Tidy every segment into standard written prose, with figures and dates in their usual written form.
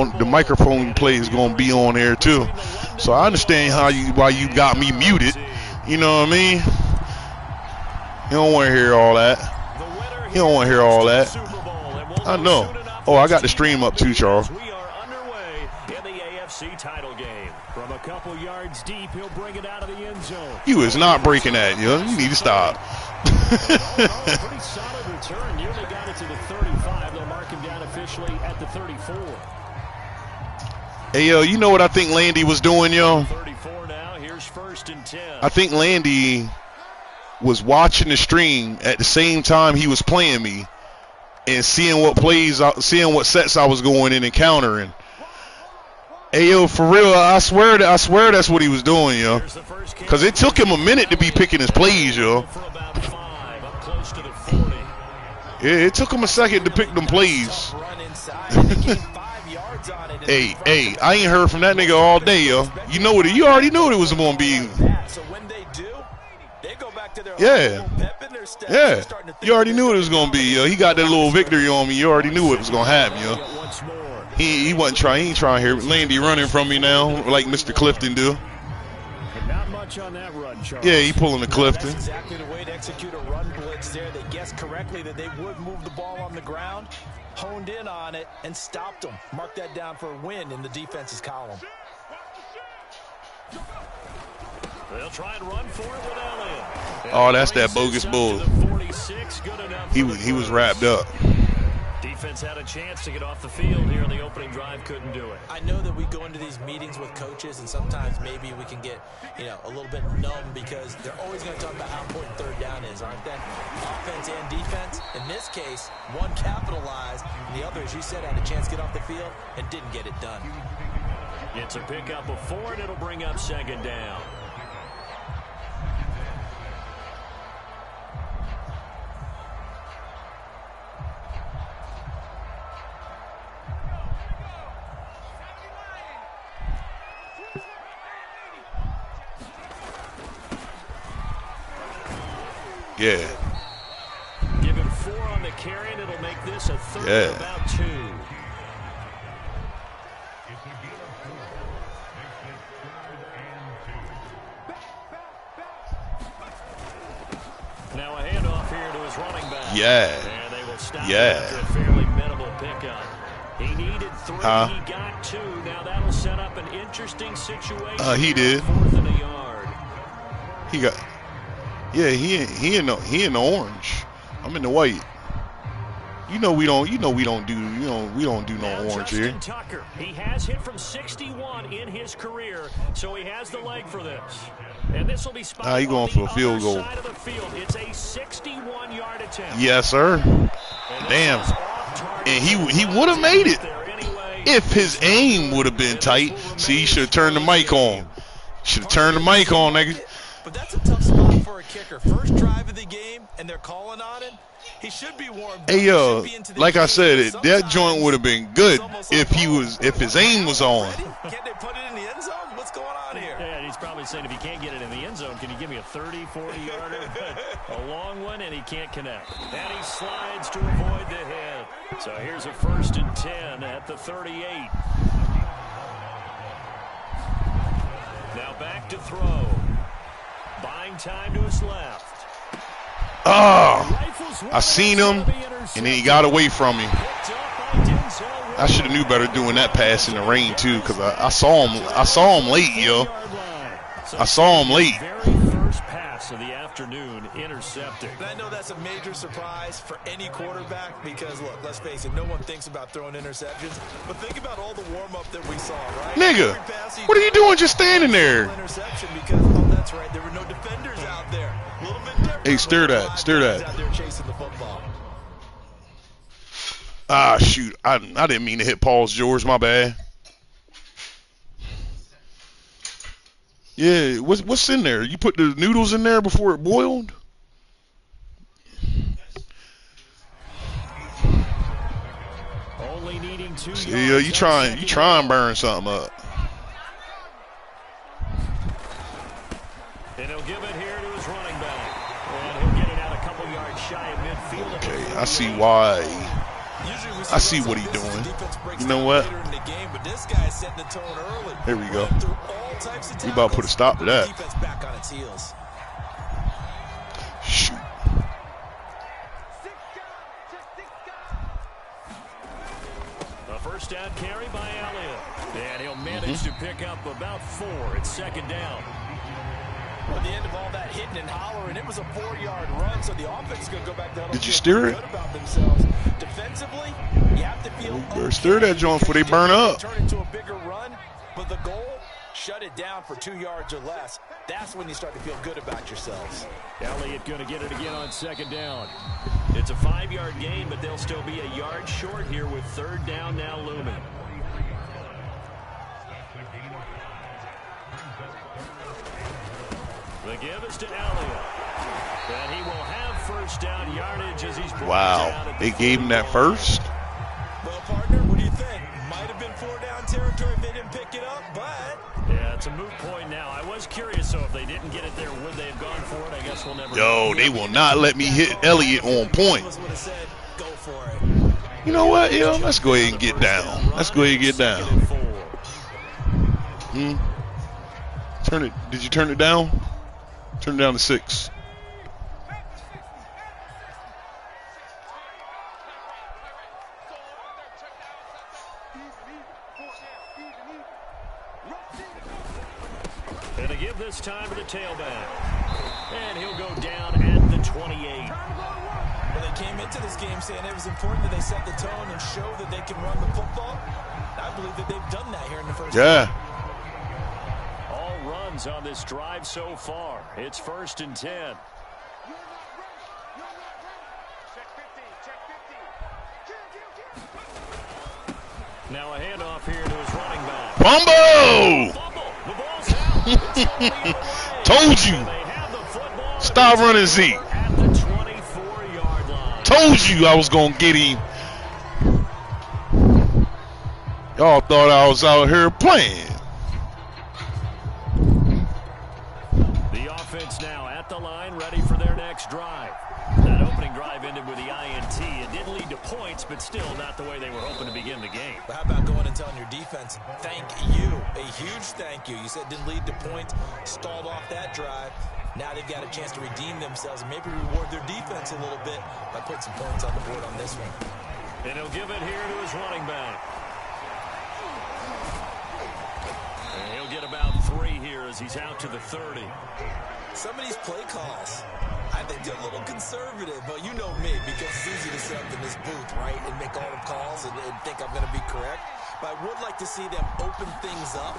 the microphone play is going to be on there too. So I understand why you got me muted. You know what I mean? You don't want to hear all that. You don't want to hear all that. I know. Oh, I got the stream up too, Charles. We are underway in the AFC title game. From a couple yards deep, he'll bring it out of the end zone. You is not breaking that, yo. You need to stop. Pretty solid return. Nearly got it to the 35. They'll mark him down officially at the 34. Hey, yo, you know what I think Landy was doing, yo? 34 now. Here's 1st and 10. I think Landy was watching the stream at the same time he was playing me and seeing what sets I was going in and countering. Hey, yo, for real, I swear that's what he was doing, yo. Because it took him a minute to be picking his plays, yo. It took him a second to pick them plays. Hey, I ain't heard from that nigga all day, yo. You already knew what it was going to be. Yeah. You already knew what it was going to be, yo. He got that little victory on me. You already knew what was going to happen, yo. He wasn't trying. He ain't trying to hear Landy running from me now, like Mr. Clifton do. Not much on that run, Charles. Yeah, he pulling the Clifton. That's exactly the way to execute a run blitz there. They guessed correctly that they would move the ball on the ground, honed in on it, and stopped them. Mark that down for a win in the defense's column. They'll try and run for it with Elliott. Oh, that's that bogus bull. He was wrapped up. Defense had a chance to get off the field here in the opening drive, couldn't do it. I know that we go into these meetings with coaches, and sometimes maybe we can get, a little bit numb because they're always going to talk about how important third down is, aren't they? Offense and defense. In this case, one capitalized, and the other, as you said, had a chance to get off the field and didn't get it done. It's a pickup of 4, and it'll bring up 2nd down. Yeah. Give him 4 on the carry, and it'll make this a 3rd and about 2. Now a handoff here to his running back. Yeah. And they will stop after a fairly minimal pickup. He needed 3. He got 2. Now that'll set up an interesting situation. He did. 4th and a yard. He got. Yeah, he in the orange. I'm in the white. We don't do no orange here. Tucker, he has hit from 61 in his career, so he has the leg for this. And this will be spotted he going for a field goal. Side of the field. It's a 61-yard attempt. Yes, sir. Damn. And he would have made it if his aim would have been tight. See, he should have turned the mic on. Should have turned the mic on, nigga. But that's a tough spot for a kicker. First drive of the game, and they're calling on it. He should be warmed up. Hey, yo, like I said, that joint would have been good if his aim was on. Can't they put it in the end zone? What's going on here? Yeah, and he's probably saying if he can't get it in the end zone, can you give me a 30, 40-yarder? A long one, and he can't connect. And he slides to avoid the hit. So here's a 1st and 10 at the 38. Now back to throw. Buying time to his left. Oh, I seen him, and then he got away from me. I should have knew better doing that pass in the rain too, because I saw him late, yo. I saw him late. Very first pass of the afternoon intercepted. And I know that's a major surprise for any quarterback because, look, let's face it, no one thinks about throwing interceptions. But think about all the warm-up that we saw, right? Nigga, what are you doing just standing there? Interception because, oh, that's right, there were no defenders out there. A little bit different. Hey, steer that. Out there chasing the football. Ah, shoot. I didn't mean to hit Paul's George. My bad. Yeah, what's in there? You put the noodles in there before it boiled? Only needing 2 yards. Yeah, you try and burn something up. And he'll give it here to his running back. And he'll get it out a couple yards shy of midfield. Okay, I see why. I see what he's doing. You know what? a game, but this guy is setting the tone early. Here we go. Through all types of We about to put a stop to that. Defense back on its heels. Shoot. A first down carry by Elliott. And he'll manage to pick up about 4. It's second down. At the end of all that hitting and hollering, it was a 4-yard run, so the offense is going to go back down. Did you steer it? Good about themselves. Defensively, you have to feel Better steer that joint before they burn up. Turn into a bigger run, but the goal, shut it down for 2 yards or less. That's when you start to feel good about yourselves. Elliott going to get it again on second down. It's a 5-yard gain, but they'll still be a yard short here with third down now looming. The give is to Elliott. And he will have first down yardage as he's wow. They gave him that first? Well, partner, what do you think? Might have been 4-down territory if they didn't pick it up, but... Yeah, it's a moot point now. I was curious, so if they didn't get it there, would they have gone for it? I guess we'll never know. Yo, they will not let me hit Elliott on point. You know what, yo? Let's go ahead and get down. Let's go ahead and get down. Turn it. Did you turn it down? Turn it down to 6. And to give this time to the tailback. And he'll go down at the 28. Well, they came into this game saying it was important that they set the tone and show that they can run the football. I believe that they've done that here in the first half. All runs on this drive so far. It's first and 10. Now a handoff here to his running back. Fumble! The ball's out. Told you. Stop running, Zeke. At the 24-yard line. Told you I was going to get him. Y'all thought I was out here playing. The offense now at the line, ready for their next drive. That opening drive ended with the INT. It did lead to points, but still not the way they were hoping to begin the game. But how about going and telling your defense, thank you, a huge thank you. You said it didn't lead to points, stalled off that drive. Now they've got a chance to redeem themselves and maybe reward their defense a little bit by putting some points on the board on this one. And he'll give it here to his running back. And he'll get about 3 here as he's out to the 30. Some of these play calls, I think they're a little conservative, but you know me, because it's easy to sit up in this booth, right, and make all the calls and think I'm going to be correct. But I would like to see them open things up,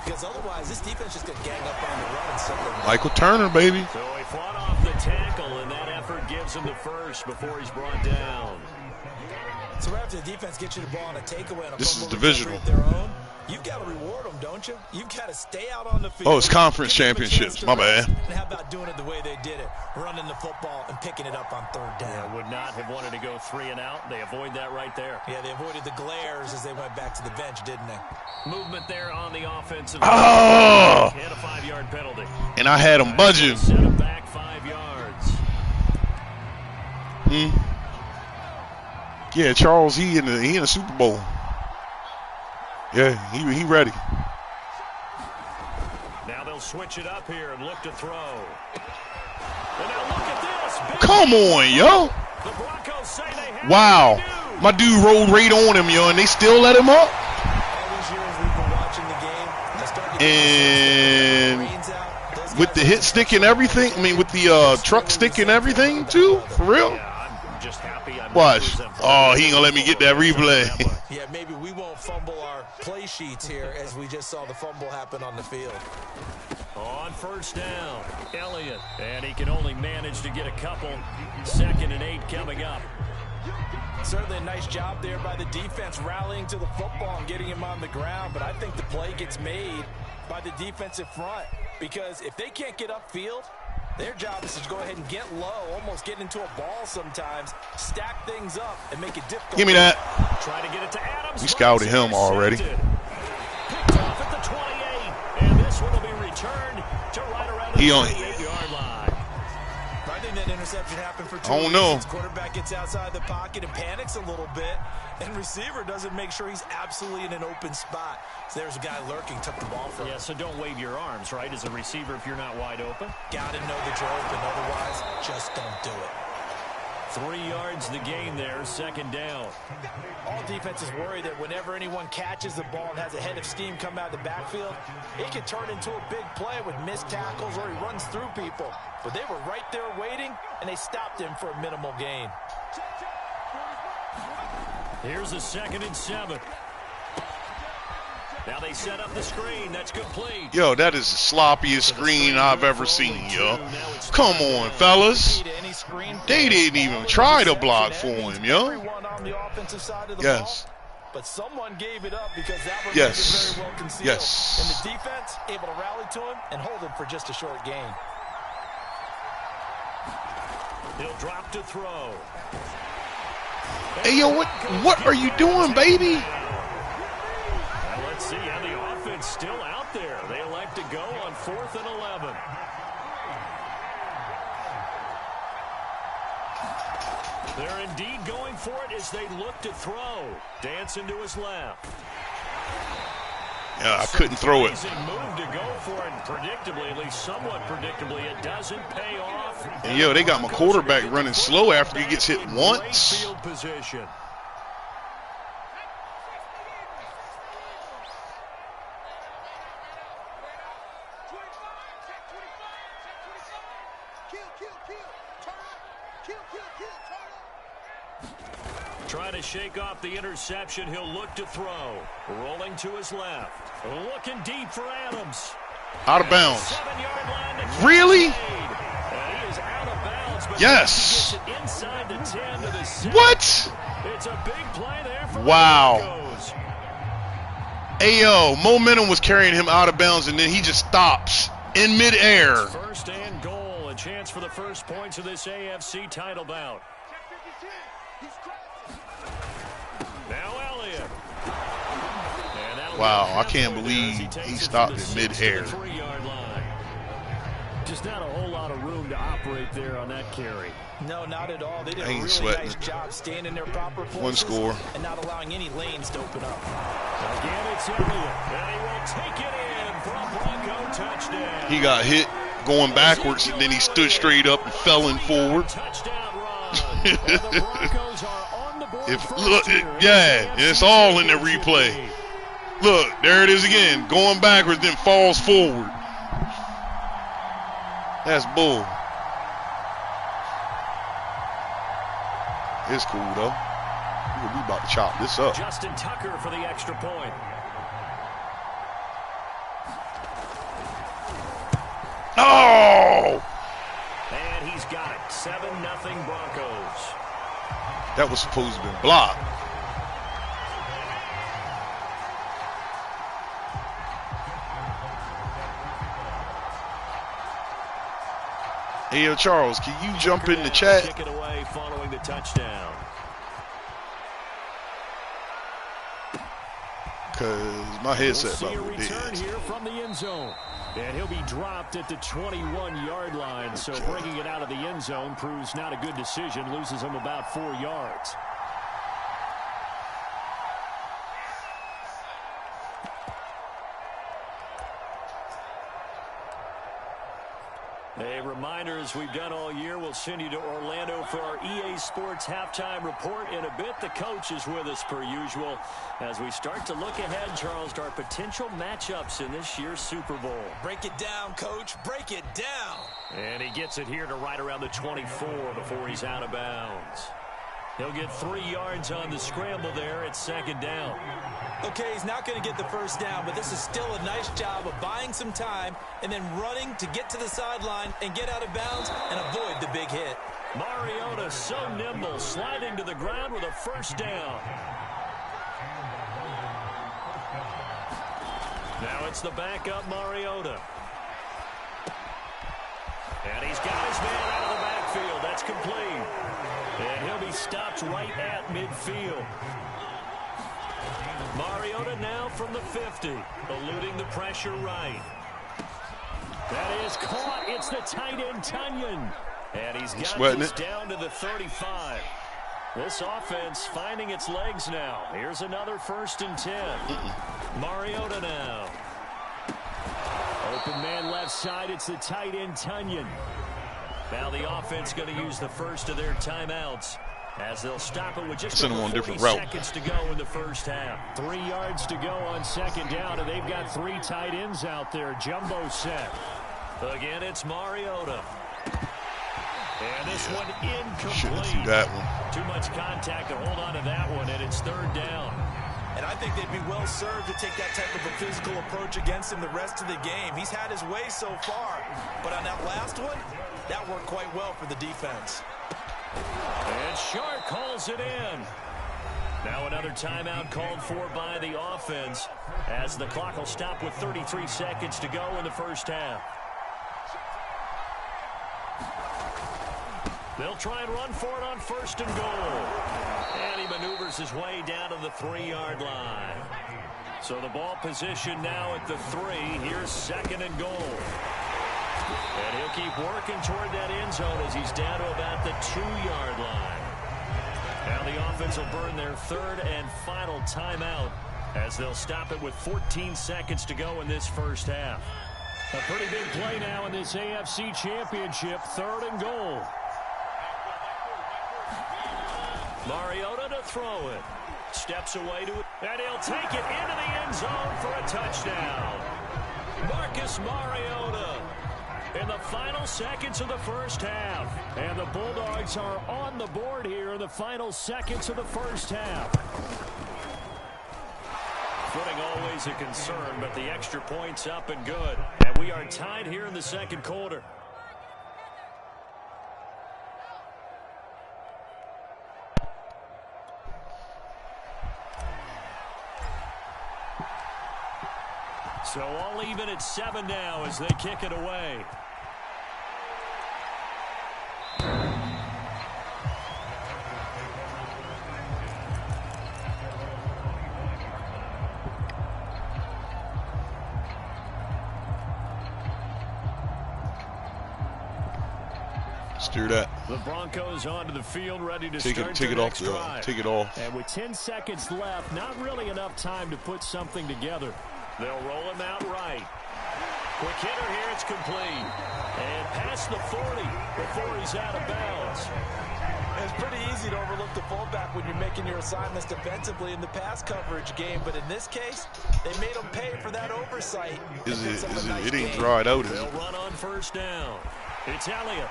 because otherwise this defense just going to gang up on the run and set them up. Michael Turner, baby. So he fought off the tackle, and that effort gives him the first before he's brought down. So right after the defense gets you the ball on a takeaway on a This is fumble divisional. of their own, you've got to reward them, don't you? You've got to stay out on the field. Oh, it's conference championships. My bad. And how about doing it the way they did it? Running the football and picking it up on third down. Would not have wanted to go 3 and out. They avoid that right there. Yeah, they avoided the glares as they went back to the bench, didn't they? Movement there on the offensive Oh! and a 5-yard penalty. And I had him budging. Set him back 5 yards. Yeah, Charles, he in the Super Bowl. Yeah, he ready. Now they'll switch it up here and look to throw. And now look at this. Come on, yo. The Broncos say they have Wow. My dude rolled right on him, yo, and they still let him up. All these years we've been watching the game. And with the hit stick and everything, I mean, with the truck stick and everything, too, for real? Yeah, I'm just happy. Watch. Oh, he ain't going to let me get that replay. Yeah, maybe we won't fumble our play sheets here as we just saw the fumble happen on the field. On first down, Elliott. And he can only manage to get a couple. 2nd and 8 coming up. Certainly a nice job there by the defense rallying to the football and getting him on the ground. But I think the play gets made by the defensive front. Because if they can't get upfield, their job is to go ahead and get low, almost get into a ball sometimes, stack things up, and make it difficult. Give me that. Try to get it to Adams. We scouted him already. Picked off at the 28. And this one will be returned to right around the 28-yard line. I think that interception happen for two I don't know. reasons. Quarterback gets outside the pocket and panics a little bit, and receiver doesn't make sure he's absolutely in an open spot. So there's a guy lurking, took the ball from him. Yeah, so don't wave your arms, right, as a receiver if you're not wide open. Got to know that you're open. Otherwise, just don't do it. 3 yards the gain there, second down. All defenses worry that whenever anyone catches the ball and has a head of steam come out of the backfield, it can turn into a big play with missed tackles or he runs through people. But they were right there waiting, and they stopped him for a minimal gain. Here's a 2nd and 7. Now they set up the screen. That's complete. Yo, that is the sloppiest screen I've ever seen, yo. Come on, fellas. They didn't even try to block for him, yo. Yes. But someone gave it up because that one yes. very well concealed. Yes. And the defense able to rally to him and hold him for just a short gain. He'll drop to throw. Hey, yo, what are you doing, baby? Let's see how the offense still out there. They elect to go on 4th and 11. They're indeed going for it as they look to throw. Dancing to his left. Yeah, I couldn't throw it. Move to go for it, and predictably, at least somewhat predictably, it doesn't pay off. And yo, they got my quarterback running slow after he gets hit once. Field position. Trying to shake off the interception. He'll look to throw. Rolling to his left. Looking deep for Adams. Out of bounds. 7-yard line. Really? He is out of bounds. But yes. He gets it inside the 10 to the 6. What? It's a big play there for wow. the Broncos. Ayo, momentum was carrying him out of bounds, and then he just stops in midair. 1st and goal. A chance for the first points of this AFC title bout. Wow, I can't believe he stopped in midair. Just not a whole lot of room to operate there on that carry. No, not at all. They did a really sweating. nice job staying in their proper places. One score. And not allowing any lanes to open up. Again, it's Elliott. And he will take it in for a Bronco touchdown. He got hit going backwards, and then he stood straight up and fell in forward. Touchdown run. And the Broncos are on the board look, it's all in the replay. Look, there it is again. Going backwards, then falls forward. That's bull. It's cool, though. We about to chop this up. Justin Tucker for the extra point. Oh! And he's got it. 7-0 Broncos. That was supposed to have been blocked. Hey, yo, Charles, can you jump in the chat? Kick it away following the touchdown. Because my headset We'll see a about return dead. here from the end zone. And he'll be dropped at the 21-yard line. So bringing it out of the end zone proves not a good decision. Loses him about 4 yards. A reminder, as we've done all year, we'll send you to Orlando for our EA Sports halftime report. In a bit, the coach is with us per usual as we start to look ahead, Charles, to our potential matchups in this year's Super Bowl. Break it down, Coach. Break it down. And he gets it here to right around the 24 before he's out of bounds. He'll get 3 yards on the scramble there at 2nd down. Okay, he's not going to get the first down, but this is still a nice job of buying some time and then running to get to the sideline and get out of bounds and avoid the big hit. Mariota so nimble, sliding to the ground with a first down. Now it's the backup Mariota. And he's got his man out of the backfield. That's complete. And he'll be stopped right at midfield. Mariota now from the 50, eluding the pressure right. That is caught. It's the tight end, Tunyon. And he's got sweating this it. down to the 35. This offense finding its legs now. Here's another 1st and 10. Mariota now. Open man left side. It's the tight end, Tunyon. Now the offense going to use the first of their timeouts as they'll stop it with just over 40 seconds to go in the first half. 3 yards to go on 2nd down, and they've got 3 tight ends out there. Jumbo set. Again, it's Mariota. And this one incomplete. Shouldn't see that one. Too much contact to hold on to that one, and it's 3rd down. And I think they'd be well served to take that type of a physical approach against him the rest of the game. He's had his way so far, but on that last one, that worked quite well for the defense. And Shark calls it in. Now another timeout called for by the offense as the clock will stop with 33 seconds to go in the first half. They'll try and run for it on 1st and goal. And he maneuvers his way down to the 3-yard line. So the ball position now at the 3. Here's 2nd and goal. And he'll keep working toward that end zone as he's down to about the 2-yard line. Now the offense will burn their 3rd and final timeout as they'll stop it with 14 seconds to go in this first half. A pretty big play now in this AFC Championship. 3rd and goal. Mariota to throw it. Steps away to it. And he'll take it into the end zone for a touchdown. Marcus Mariota in the final seconds of the first half. And the Bulldogs are on the board here in the final seconds of the first half. Footing always a concern, but the extra point's up and good. And we are tied here in the 2nd quarter. So all even at 7 now as they kick it away. Steer that. The Broncos onto the field, ready to take it off. Take it off. And with 10 seconds left, not really enough time to put something together. They'll roll him out right. Quick hitter here, it's complete. And past the 40 before he's out of bounds. It's pretty easy to overlook the fullback when you're making your assignments defensively in the pass coverage game, but in this case, they made him pay for that oversight. It ain't dried out, is it? They'll run on 1st down. It's Elliott.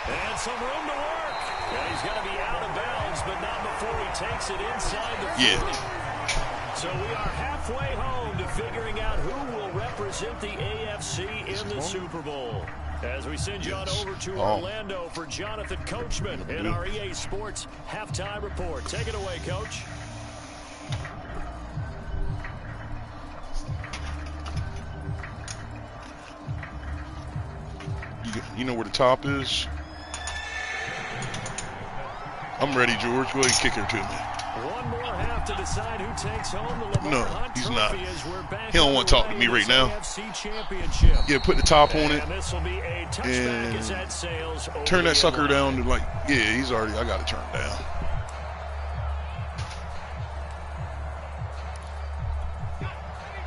And some room to work. And he's going to be out of bounds, but not before he takes it inside the 40. Yeah. So we are halfway home to figuring out who will represent the AFC in the Super Bowl. As we send you on over to Orlando for Jonathan Coachman in our EA Sports Halftime Report. Take it away, Coach. You know where the top is? I'm ready, George. Go ahead and kick her to me. One more half to decide who takes home the Lamar No, Hunt he's trophy not. as we're back. He don't want to talk to me right now. Yeah, put the top on it. And this will be a touchback as that sails over turn that the sucker line. down to he's already, I got to turn it down.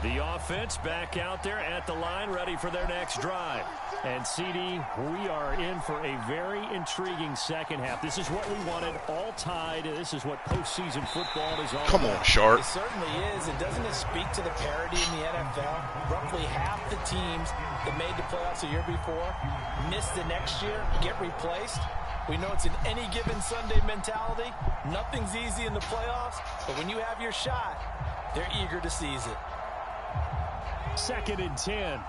The offense back out there at the line, ready for their next drive. And, CD, we are in for a very intriguing second half. This is what we wanted, all tied. This is what postseason football is all Come about. on, Sharp. It certainly is, and doesn't it speak to the parity in the NFL? Roughly half the teams that made the playoffs a year before miss the next year, get replaced. We know it's an any given Sunday mentality. Nothing's easy in the playoffs, but when you have your shot, they're eager to seize it. 2nd and 10.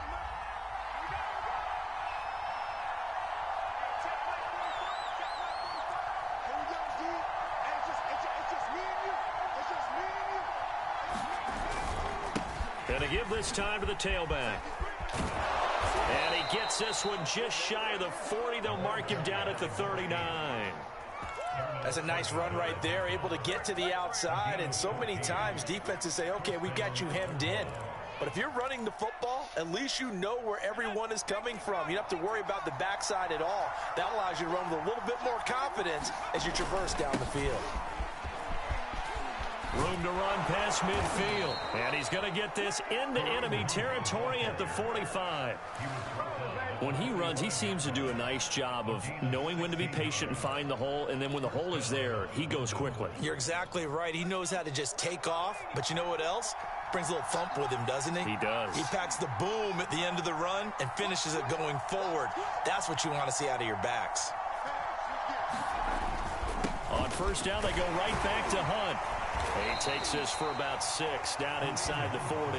Gonna give this time to the tailback. And he gets this one just shy of the 40. They'll mark him down at the 39. That's a nice run right there, able to get to the outside. And so many times defenses say, okay, we got you hemmed in. But if you're running the football, at least you know where everyone is coming from. You don't have to worry about the backside at all. That allows you to run with a little bit more confidence as you traverse down the field. Room to run past midfield. And he's going to get this into enemy territory at the 45. When he runs, he seems to do a nice job of knowing when to be patient and find the hole, and then when the hole is there, he goes quickly. You're exactly right. He knows how to just take off, but you know what else? Brings a little thump with him, doesn't he? He does. He packs the boom at the end of the run and finishes it going forward. That's what you want to see out of your backs. On first down, they go right back to Hunt. He takes this for about 6 down inside the 40.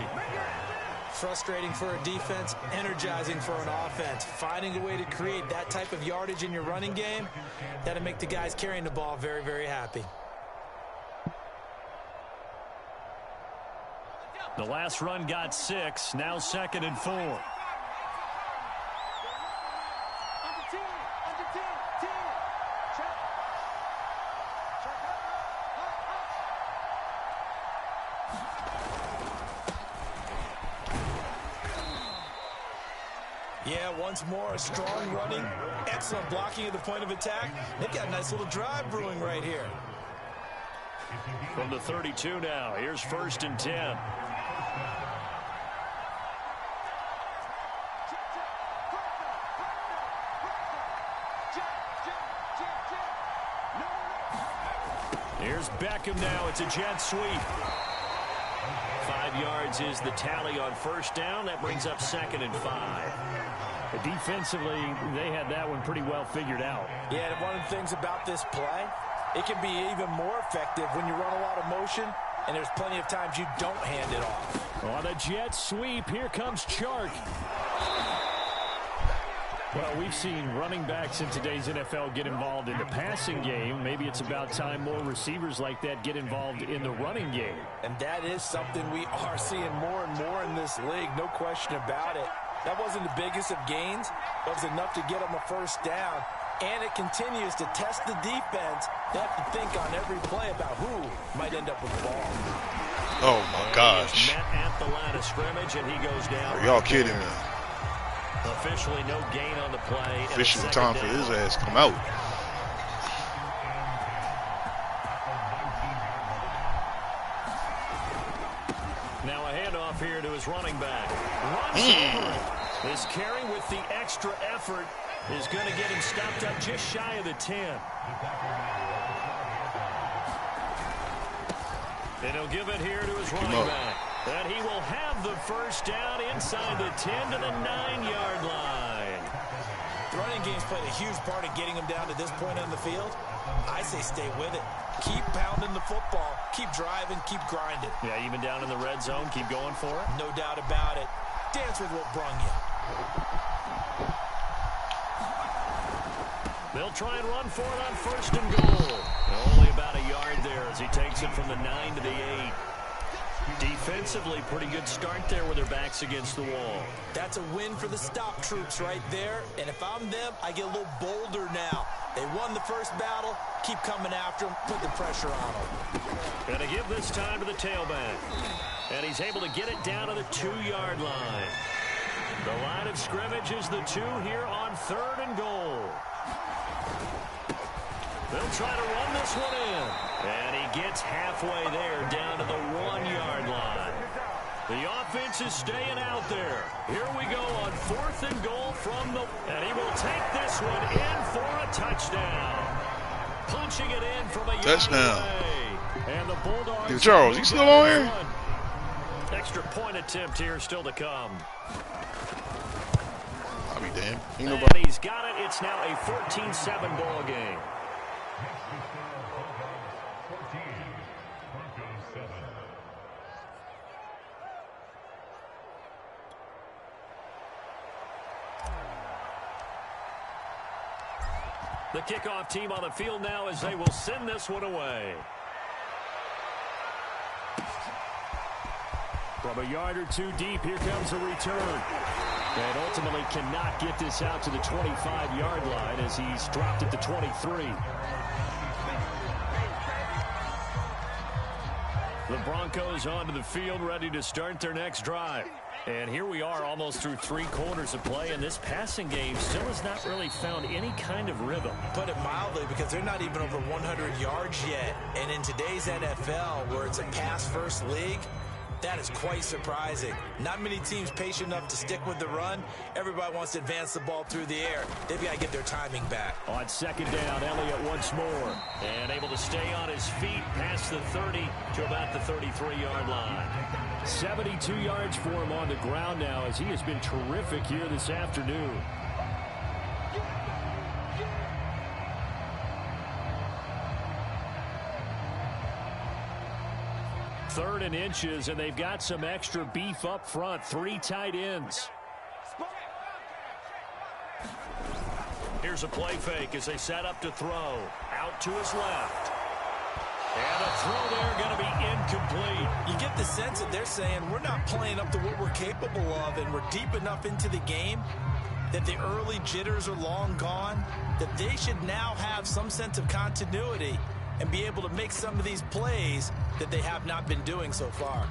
Frustrating for a defense, energizing for an offense. Finding a way to create that type of yardage in your running game, that'll make the guys carrying the ball very, very happy. The last run got 6, now 2nd and 4. Yeah, once more, a strong running, excellent blocking at the point of attack. They've got a nice little drive brewing right here. From the 32 now, here's 1st and 10. Here's Beckham now. It's a jet sweep. 5 yards is the tally on first down. That brings up 2nd and 5. Defensively, they had that one pretty well figured out. Yeah, and one of the things about this play, it can be even more effective when you run a lot of motion, and there's plenty of times you don't hand it off. On a jet sweep, here comes Chark. Well, we've seen running backs in today's NFL get involved in the passing game. Maybe it's about time more receivers like that get involved in the running game. And that is something we are seeing more and more in this league, no question about it. That wasn't the biggest of gains, but it was enough to get them a first down. And it continues to test the defense. They have to think on every play about who might end up with the ball. Oh, my gosh. Met at the line of scrimmage, and he goes down. Are y'all kidding me? Officially no gain on the play. Officially time for his ass to come out. Now a handoff here to his running back. This carry with the extra effort is going to get him stopped up just shy of the 10. And he'll give it here to his running back. And he will have the first down inside the 10 to the 9-yard line. The running game's played a huge part in getting him down to this point on the field. I say stay with it. Keep pounding the football. Keep driving. Keep grinding. Yeah, even down in the red zone, keep going for it. No doubt about it. Dance with what brung you. They'll try and run for it on 1st and goal. Only about a yard there as he takes it from the 9 to the 8. Defensively, pretty good start there with their backs against the wall. That's a win for the stop troops right there. And if I'm them, I get a little bolder now. They won the first battle. Keep coming after them. Put the pressure on them. Gonna give this time to the tailback. And he's able to get it down to the 2-yard line. The line of scrimmage is the 2 here on 3rd and goal. They'll try to run this one in. And he gets halfway there down to the 1-yard line. The offense is staying out there. Here we go on 4th and goal from the... And he will take this one in for a touchdown. Punching it in from a yard away. And the Bulldogs... Dude, Charles, you still on here? Extra point attempt here still to come. I'll be damned. And he's got it. It's now a 14-7 ball game. The kickoff team on the field now as they will send this one away. From a yard or 2 deep, here comes a return. And ultimately cannot get this out to the 25-yard line as he's dropped at the 23. The Broncos onto the field, ready to start their next drive. And here we are almost through 3 quarters of play, and this passing game still has not really found any kind of rhythm. Put it mildly, because they're not even over 100 yards yet. And in today's NFL, where it's a pass-first league, that is quite surprising. Not many teams patient enough to stick with the run. Everybody wants to advance the ball through the air. They've got to get their timing back. On second down, Elliott once more. And able to stay on his feet past the 30 to about the 33-yard line. 72 yards for him on the ground now, as he has been terrific here this afternoon. Third and inches, and they've got some extra beef up front. 3 tight ends. Here's a play fake as they set up to throw. Out to his left. And a throw there going to be incomplete. You get the sense that they're saying we're not playing up to what we're capable of, and we're deep enough into the game that the early jitters are long gone, that they should now have some sense of continuity and be able to make some of these plays that they have not been doing so far.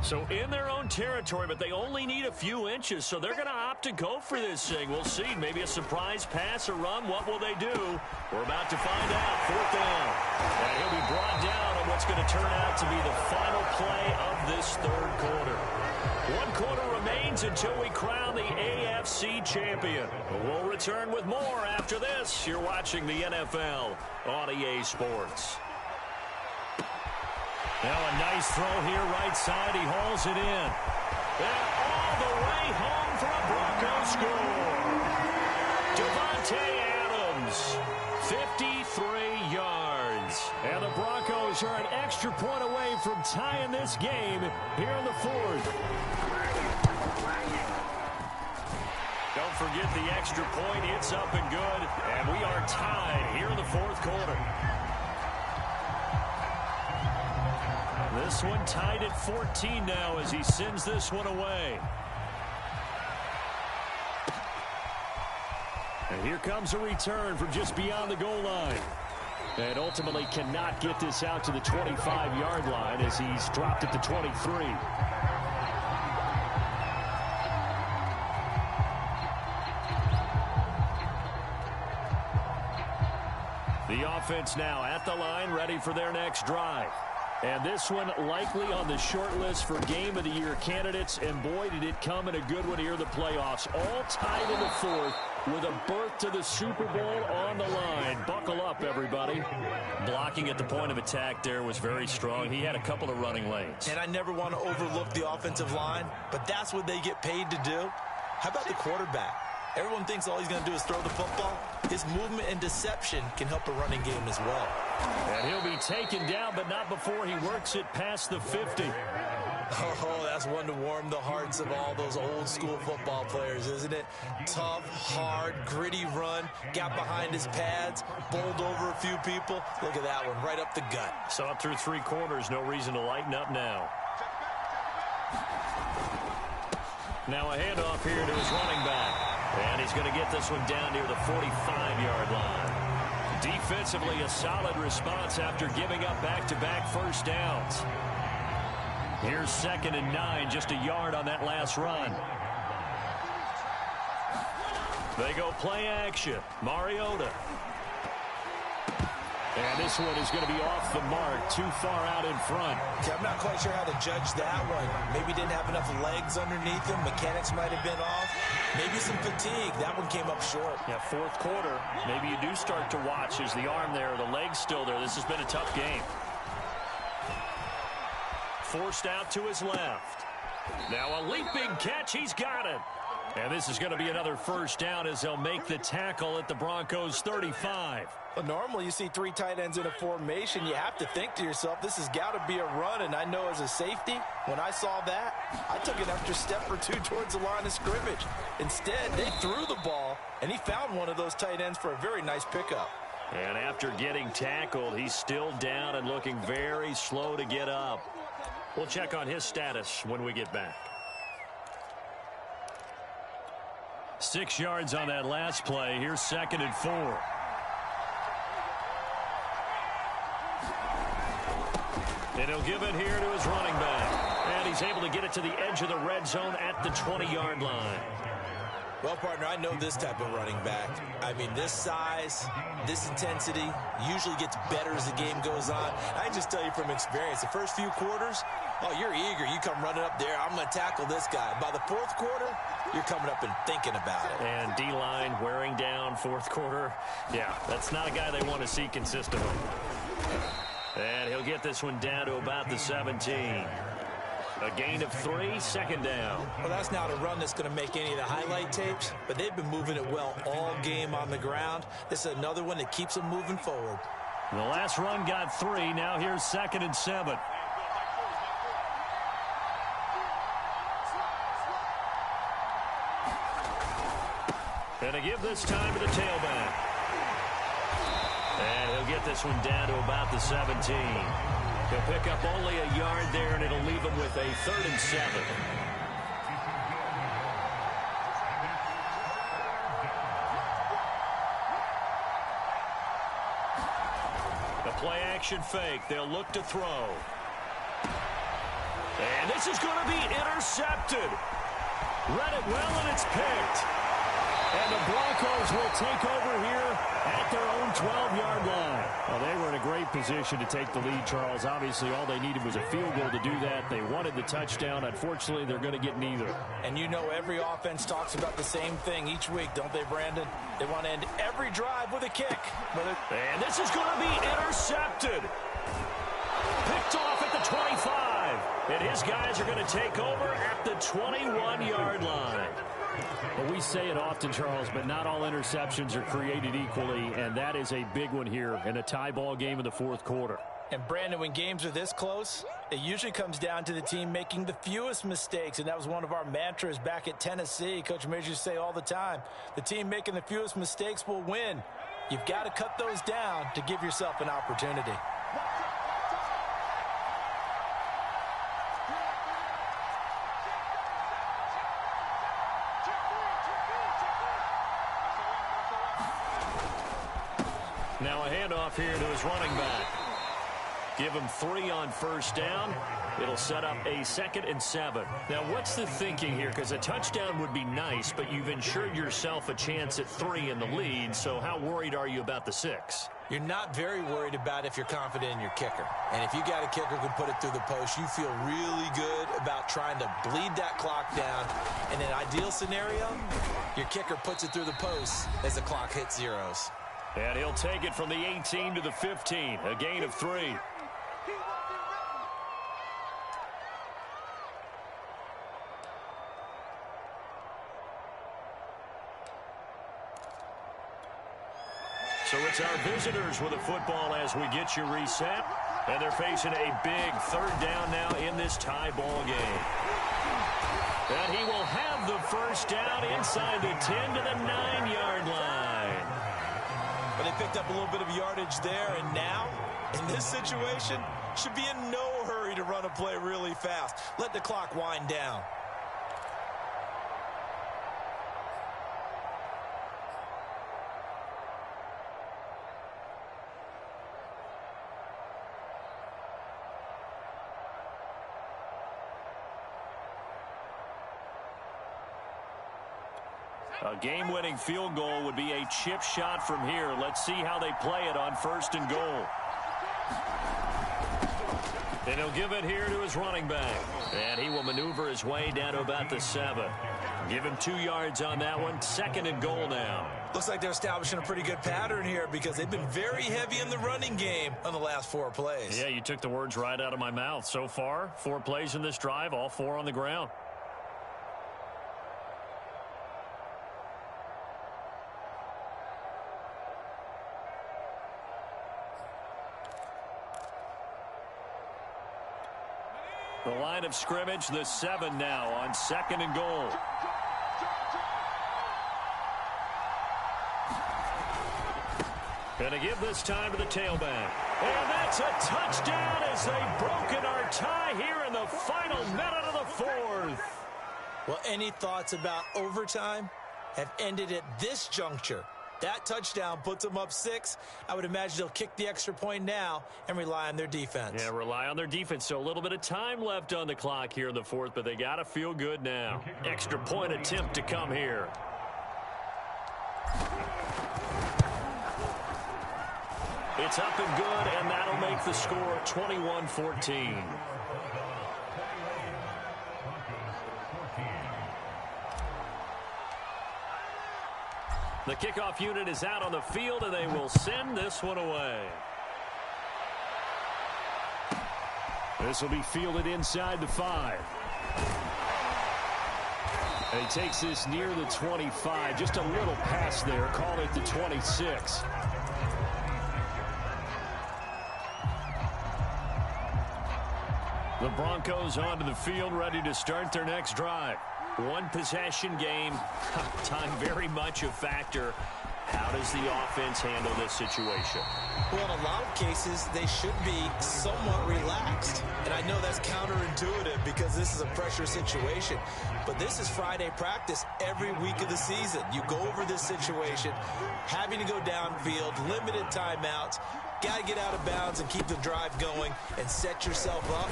So in their own territory, but they only need a few inches, so they're going to opt to go for this thing. We'll see. Maybe a surprise pass or run. What will they do? We're about to find out. 4th down. And he'll be brought down on what's going to turn out to be the final play of this 3rd quarter. 1 quarter remains until we crown the AFC champion. We'll return with more after this. You're watching the NFL on EA Sports. Now a nice throw here right side. He hauls it in. And all the way home for a Broncos score. Devontae Adams, 53 yards. And the Broncos are an extra point away from tying this game here in the 4th. Don't forget the extra point. It's up and good. And we are tied here in the 4th quarter. This one tied at 14 now as he sends this one away. And here comes a return from just beyond the goal line. And ultimately cannot get this out to the 25-yard line as he's dropped at the 23. The offense now at the line, ready for their next drive. And this one likely on the short list for Game of the Year candidates. And boy, did it come in a good one here in the playoffs. All tied in the 4th with a berth to the Super Bowl on the line. Buckle up, everybody. Blocking at the point of attack there was very strong. He had a couple of running lanes. And I never want to overlook the offensive line, but that's what they get paid to do. How about the quarterback? Everyone thinks all he's going to do is throw the football. His movement and deception can help a running game as well. And he'll be taken down, but not before he works it past the 50. Oh, that's one to warm the hearts of all those old-school football players, isn't it? Tough, hard, gritty run, got behind his pads, bowled over a few people. Look at that one, right up the gut. Saw it through 3 quarters, no reason to lighten up now. Now a handoff here to his running back. And he's going to get this one down near the 45-yard line. Defensively, a solid response after giving up back-to-back first downs. Here's 2nd and 9, just a yard on that last run. They go play action. Mariota. And this one is going to be off the mark, too far out in front. Okay, I'm not quite sure how to judge that one. Maybe didn't have enough legs underneath him. Mechanics might have been off. Maybe some fatigue. That one came up short. Yeah, 4th quarter. Maybe you do start to watch. Is the arm there, the leg's still there? This has been a tough game. Forced out to his left. Now a leaping catch. He's got it. And this is going to be another first down as they'll make the tackle at the Broncos 35. Well, normally you see 3 tight ends in a formation. You have to think to yourself, this has got to be a run. And I know as a safety, when I saw that, I took an extra step or 2 towards the line of scrimmage. Instead, they threw the ball, and he found one of those tight ends for a very nice pickup. And after getting tackled, he's still down and looking very slow to get up. We'll check on his status when we get back. 6 yards on that last play. Here's 2nd and 4. And he'll give it here to his running back. And he's able to get it to the edge of the red zone at the 20-yard line. Well, partner, I know this type of running back. I mean, this size, this intensity usually gets better as the game goes on. I can just tell you from experience, the first few quarters, oh, you're eager. You come running up there, I'm going to tackle this guy. By the fourth quarter, you're coming up and thinking about it. And D-line wearing down fourth quarter. Yeah, that's not a guy they want to see consistently. And he'll get this one down to about the 17. A gain of 3, second down. Well, that's not a run that's going to make any of the highlight tapes, but they've been moving it well all game on the ground. This is another one that keeps them moving forward. The last run got 3. Now here's 2nd and 7. And a give this time to the tailback. And he'll get this one down to about the 17. He'll pick up only a yard there, and it'll leave him with a 3rd and 7. The play-action fake. They'll look to throw. And this is going to be intercepted. Read it well, and it's picked. And the Broncos will take over here at their own 12-yard line. Well, they were in a great position to take the lead, Charles. Obviously, all they needed was a field goal to do that. They wanted the touchdown. Unfortunately, they're going to get neither. And you know every offense talks about the same thing each week, don't they, Brandon? They want to end every drive with a kick. And this is going to be intercepted. Picked off at the 25. And his guys are going to take over at the 21-yard line. Well, we say it often, Charles, but not all interceptions are created equally, and that is a big one here in a tie ball game in the fourth quarter. And, Brandon, when games are this close, it usually comes down to the team making the fewest mistakes, and that was one of our mantras back at Tennessee. Coach Majors used to say all the time, the team making the fewest mistakes will win. You've got to cut those down to give yourself an opportunity. Now a handoff here to his running back. Give him 3 on first down. It'll set up a 2nd and 7. Now, what's the thinking here? Because a touchdown would be nice, but you've ensured yourself a chance at 3 in the lead, so how worried are you about the 6? You're not very worried about if you're confident in your kicker. And if you got a kicker who can put it through the post, you feel really good about trying to bleed that clock down. In an ideal scenario, your kicker puts it through the post as the clock hits zeros. And he'll take it from the 18 to the 15, a gain of 3. So it's our visitors with the football as we get you reset. And they're facing a big 3rd down now in this tie ball game. And he will have the first down inside the 10 to the 9-yard line. But they picked up a little bit of yardage there, and now, in this situation, should be in no hurry to run a play really fast. Let the clock wind down. A game-winning field goal would be a chip shot from here. Let's see how they play it on 1st and goal. And he'll give it here to his running back. And he will maneuver his way down to about the 7. Give him 2 yards on that one. 2nd and goal now. Looks like they're establishing a pretty good pattern here because they've been very heavy in the running game on the last 4 plays. Yeah, you took the words right out of my mouth. So far, 4 plays in this drive, all 4 on the ground. The line of scrimmage, the 7 now on 2nd and goal. Going to give this time to the tailback. And that's a touchdown as they've broken our tie here in the final minute of the 4th. Well, any thoughts about overtime have ended at this juncture That touchdown puts them up 6. I would imagine they'll kick the extra point now and rely on their defense. Yeah, rely on their defense. So a little bit of time left on the clock here in the fourth, but they got to feel good now. Extra point attempt to come here. It's up and good, and that'll make the score 21-14. The kickoff unit is out on the field, and they will send this one away. This will be fielded inside the 5. And he takes this near the 25. Just a little pass there. Call it the 26. The Broncos onto the field, ready to start their next drive. One possession game. Time very much a factor. How does the offense handle this situation? Well, in a lot of cases, they should be somewhat relaxed. And I know that's counterintuitive because this is a pressure situation. But this is Friday practice every week of the season. You go over this situation, having to go downfield, limited timeouts, got to get out of bounds and keep the drive going and set yourself up.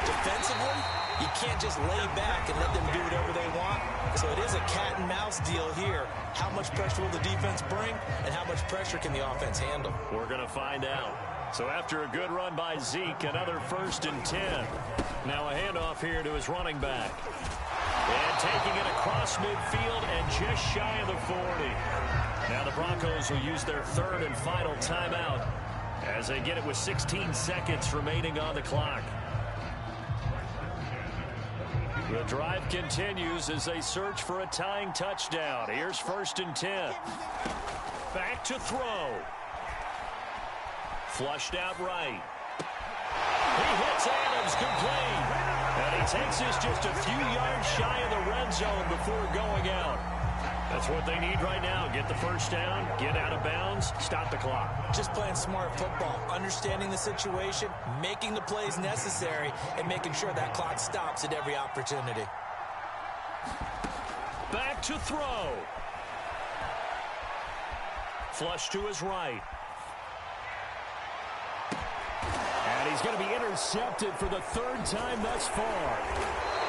Defensively, you can't just lay back and let them do whatever they want. So it is a cat and mouse deal here. How much pressure will the defense bring, and how much pressure can the offense handle? We're going to find out. So after a good run by Zeke, another 1st and 10. Now a handoff here to his running back. And taking it across midfield and just shy of the 40. Now the Broncos will use their 3rd and final timeout as they get it with 16 seconds remaining on the clock. The drive continues as they search for a tying touchdown. Here's 1st and 10. Back to throw. Flushed out right. He hits Adams complete. And he takes this just a few yards shy of the red zone before going out. That's what they need right now. Get the first down, get out of bounds, stop the clock. Just playing smart football, understanding the situation, making the plays necessary, and making sure that clock stops at every opportunity. Back to throw. Flush to his right. And he's going to be intercepted for the 3rd time thus far.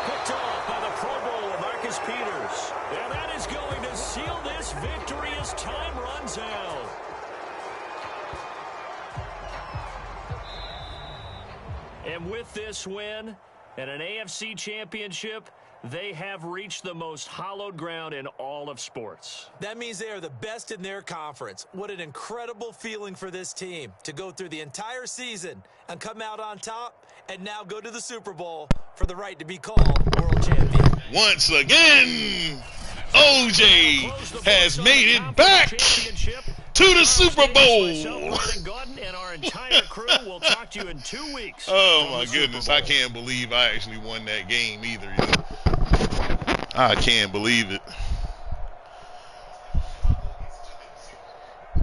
Picked off by the Pro Bowler, Marcus Peters. And that is going to seal this victory as time runs out. And with this win and an AFC championship, they have reached the most hallowed ground in all of sports. That means they are the best in their conference. What an incredible feeling for this team to go through the entire season and come out on top and now go to the Super Bowl for the right to be called world champion. Once again, OJ has made it back to the Super Bowl. And our entire crew will talk to you in 2 weeks. Oh, my goodness. I can't believe I actually won that game either. You know? I can't believe it.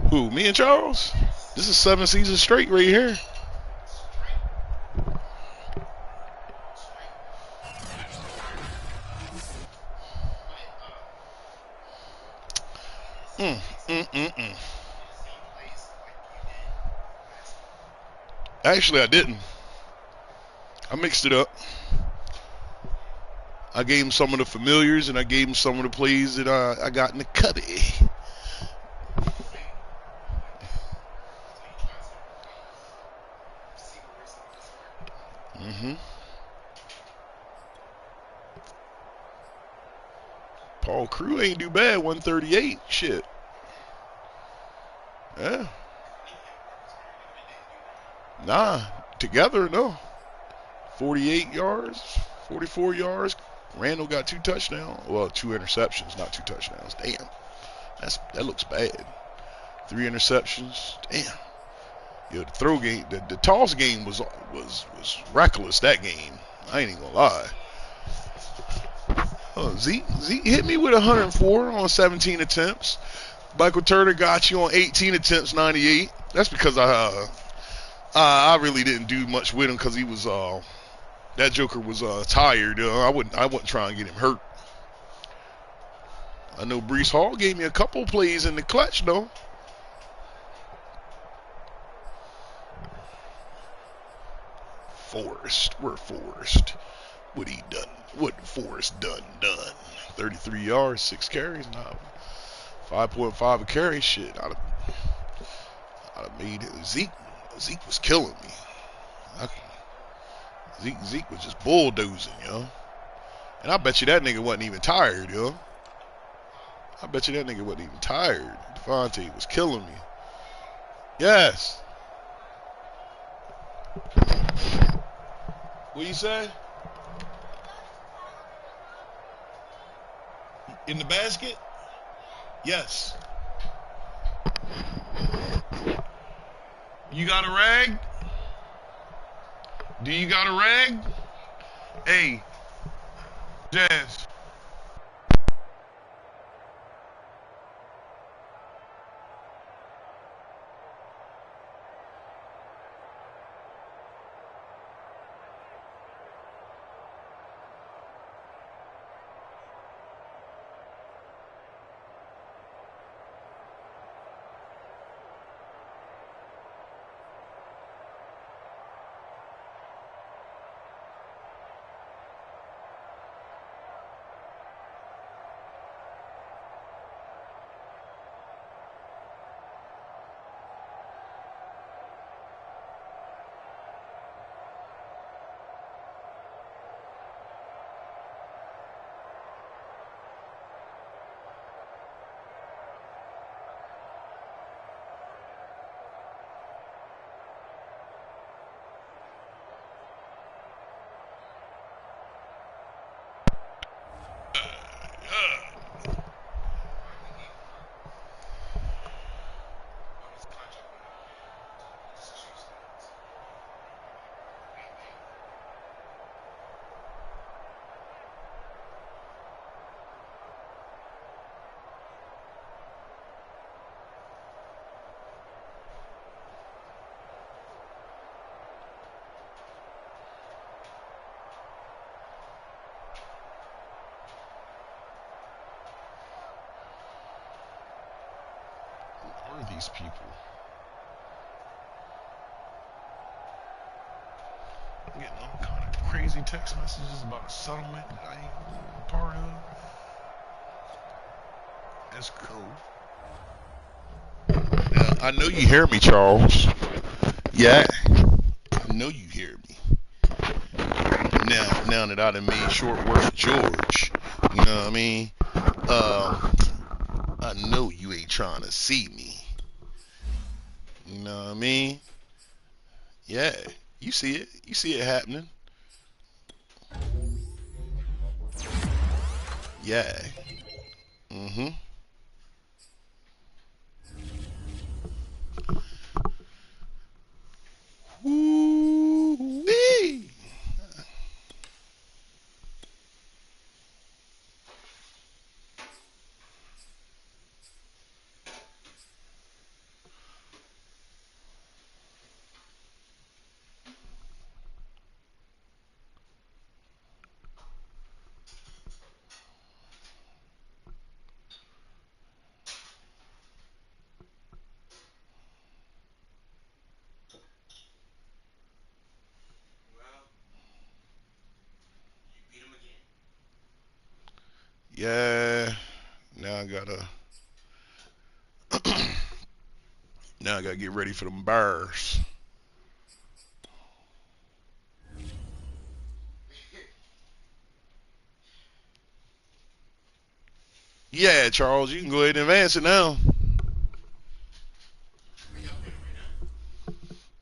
Who, me and Charles? This is 7 seasons straight right here. Actually, I didn't. I mixed it up. I gave him some of the familiars, and I gave him some of the plays that I got in the cubby. Paul Crew ain't do bad, 138. Shit. Yeah. Nah, together, no. 48 yards, 44 yards. Randall got 2 touchdowns. Well, 2 interceptions, not 2 touchdowns. Damn. That looks bad. 3 interceptions. Damn. Yo, the throw game, the toss game was reckless that game. I ain't even gonna lie. Zeke hit me with 104 on 17 attempts. Michael Turner got you on 18 attempts, 98. That's because I really didn't do much with him because he was that joker was tired. I wasn't trying to get him hurt. I know Breece Hall gave me a couple plays in the clutch, though. Forrest. Where Forrest? What he done? What Forrest done? 33 yards, 6 carries. Nah, 5.5 a carry. Shit, I'd have made it. Zeke was killing me. Zeke was just bulldozing, yo. And I bet you that nigga wasn't even tired, yo. I bet you that nigga wasn't even tired. Devontae was killing me. Yes. What you say? In the basket? Yes. You got a rag? Do you got a rag? Hey, Jazz. Where are these people? I'm getting all kind of crazy text messages about a settlement that I ain't a part of. That's cool. Now, I know you hear me, Charles. Yeah, I know you hear me. Now that I done made short work of George, you know what I mean? I know you ain't trying to see me. You know what I mean? Yeah, you see it. You see it happening. Yeah. Mm-hmm. Woo-wee. Yeah. Now I gotta now I gotta get ready for them Bears. Yeah, Charles, you can go ahead and advance it now.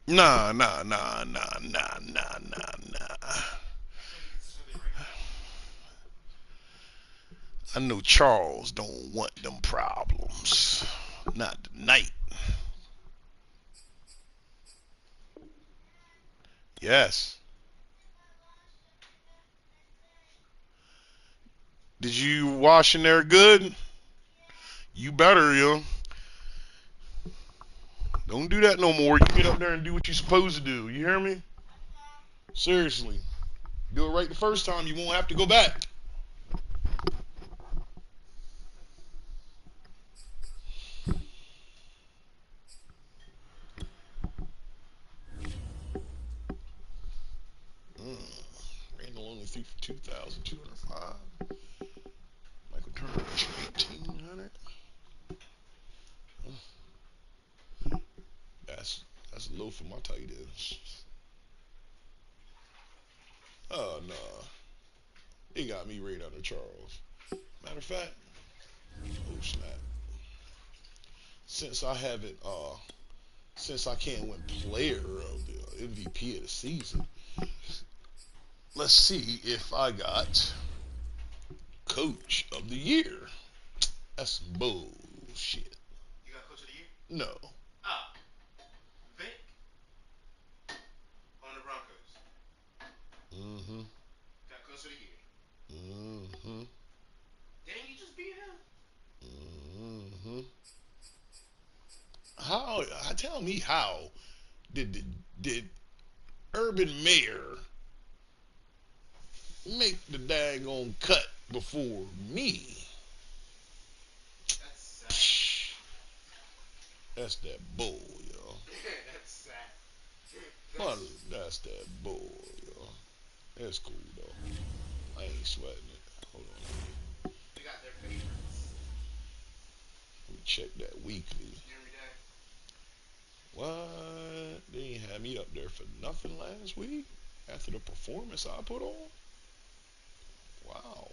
Nah. I know Charles don't want them problems. Not tonight. Yes. Did you wash in there good? You better, yo. Don't do that no more. You get up there and do what you're supposed to do. You hear me? Seriously. Do it right the first time. You won't have to go back. tight ends. Oh, no. He got me right under Charles. Matter of fact, oh, snap. Since I haven't, since I can't win player of the MVP of the season, let's see if I got coach of the year. That's bullshit. You got coach of the year? No. Ah, Vic on the Broncos. Mm-hmm. Got coach of the year. Mm-hmm. Dang, you just beat him. Mm-hmm. How? Tell me how did Urban Meyer make the daggone cut before me? That's sad. That's that bull, yo. That's sad. Well, that's that bull, yo. That's cool though. I ain't sweating it. Hold on. They got their favorites. Let me check that weekly. Every day. What? They ain't had me up there for nothing last week after the performance I put on. Wow.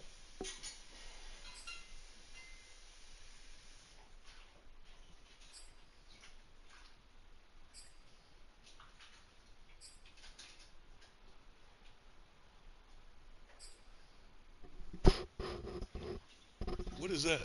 What is that?